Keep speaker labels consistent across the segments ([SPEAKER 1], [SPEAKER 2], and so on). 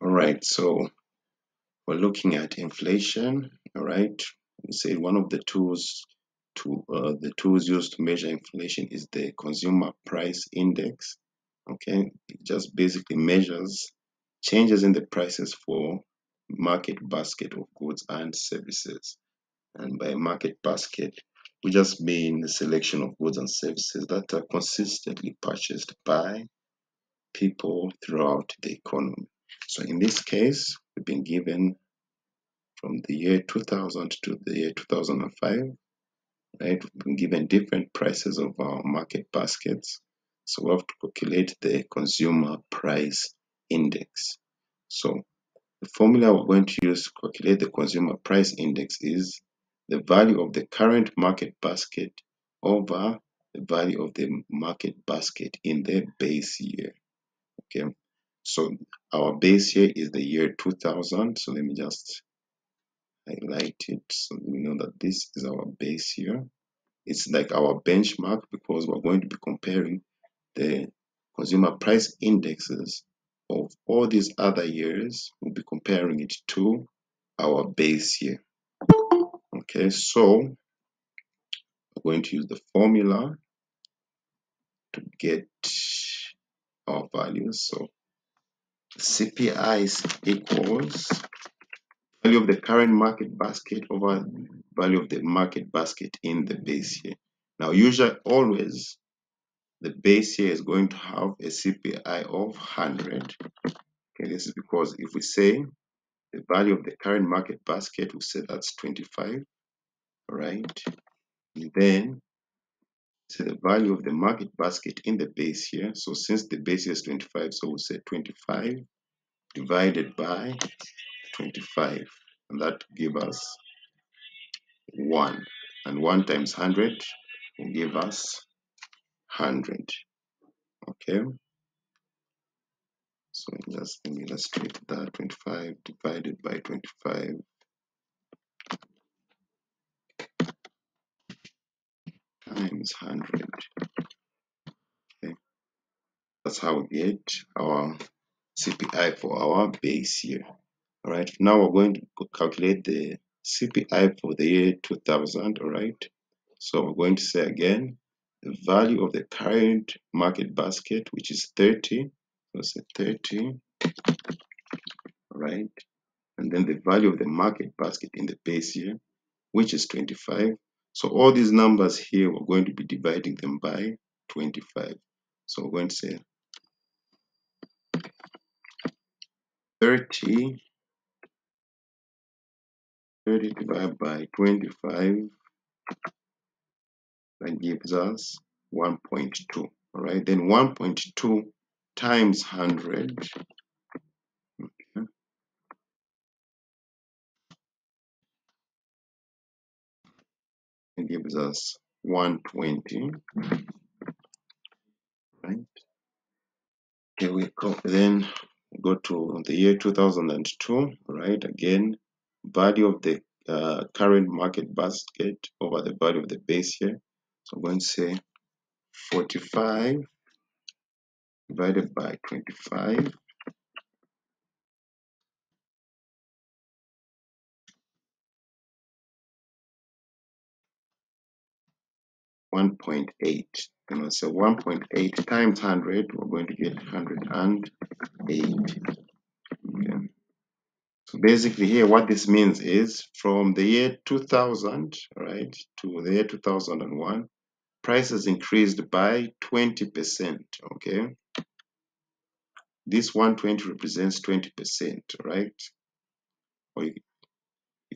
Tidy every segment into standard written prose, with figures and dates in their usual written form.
[SPEAKER 1] All right, so we're looking at inflation. All right, we said one of the tools used to measure inflation is the consumer price index. Okay, it just basically measures changes in the prices for market basket of goods and services. And by market basket, we just mean the selection of goods and services that are consistently purchased by people throughout the economy. So in this case, we've been given from the year 2000 to the year 2005, right? We've been given different prices of our market baskets. So we have to calculate the consumer price index. So the formula we're going to use to calculate the consumer price index is the value of the current market basket over the value of the market basket in the base year. Okay, so our base year is the year 2000. So let me just highlight it so we know that this is our base year. It's like our benchmark because we're going to be comparing the consumer price indexes of all these other years. We'll be comparing it to our base year. Okay, so we're going to use the formula to get our values. So CPI equals value of the current market basket over value of the market basket in the base year. Now, usually, always, the base year is going to have a CPI of 100. Okay, this is because if we say the value of the current market basket, we say that's 25, right? And then say the value of the market basket in the base year. So since the base year is 25, so we'll say 25 divided by 25, and that give us 1. And 1 times 100 will give us 100. Okay, so just let me illustrate that. 25 divided by 25 times 100. Okay, that's how we get our CPI for our base year. All right, now we're going to calculate the CPI for the year 2000. All right, so we're going to say again the value of the current market basket, which is 30. Let's say 30. All right, and then the value of the market basket in the base year, which is 25. So all these numbers here, we're going to be dividing them by 25. So we're going to say 30 divided by 25, that gives us 1.2. All right, then 1.2 times 100, okay, it gives us 120. Right, here we go. Then go to the year 2002. Right, again, value of the current market basket over the value of the base year. So I'm going to say 45 divided by 25, 1.8. And I say 1.8 times 100, we're going to get 108. Okay. So basically here, what this means is from the year 2000, right, to the year 2001, prices increased by 20%. Okay. This 120 represents 20%, right? Or you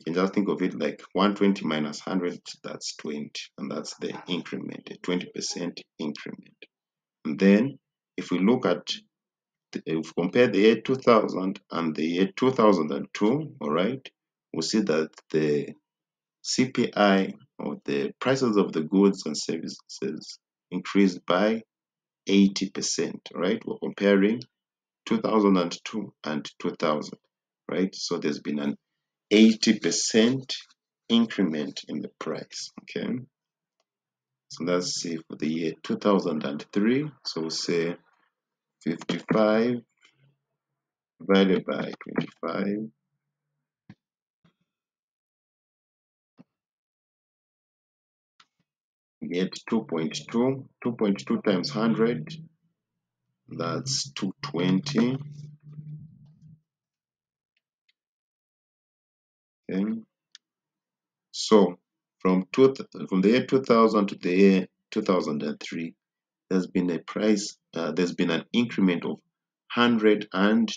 [SPEAKER 1] can just think of it like 120 minus 100, that's 20, and that's the increment, a 20% increment. And then if we look at, if we compare the year 2000 and the year 2002, all right, we'll see that the CPI, or the prices of the goods and services, increased by 80%, right? We're comparing 2002 and 2000, right? So there's been an 80% increment in the price. Okay, so let's see for the year 2003. So we'll say 55 divided by 25, get 2.2. 2.2 times 100, that's 220. Okay. So from the year 2000 to the year 2003, there's been an increment of 120%.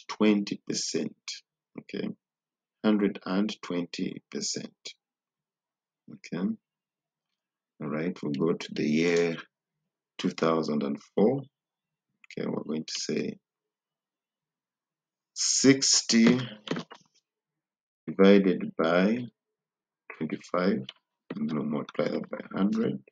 [SPEAKER 1] Okay, 120%. Okay, all right, we'll go to the year 2004. Okay, we're going to say 60 divided by 25. I'm going to multiply that by 100.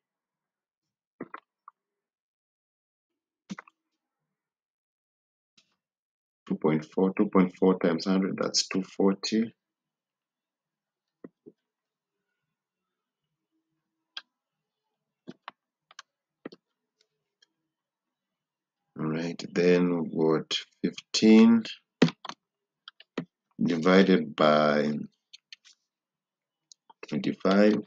[SPEAKER 1] 2.4, 2.4 times 100, that's 240. All right, then we've got 15 divided by 25.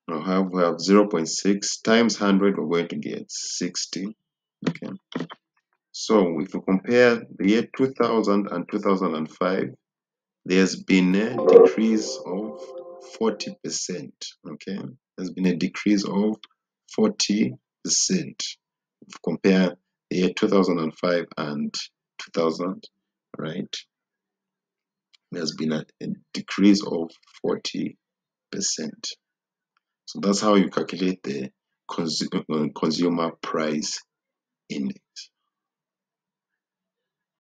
[SPEAKER 1] Now we have 0.6 times 100, we're going to get 60. Okay. So if we compare the year 2000 and 2005, there's been a decrease of 40%. Okay. There's been a decrease of 40%. If we compare the year 2005 and 2000, right? There's been a decrease of 40%. So that's how you calculate the consumer price index.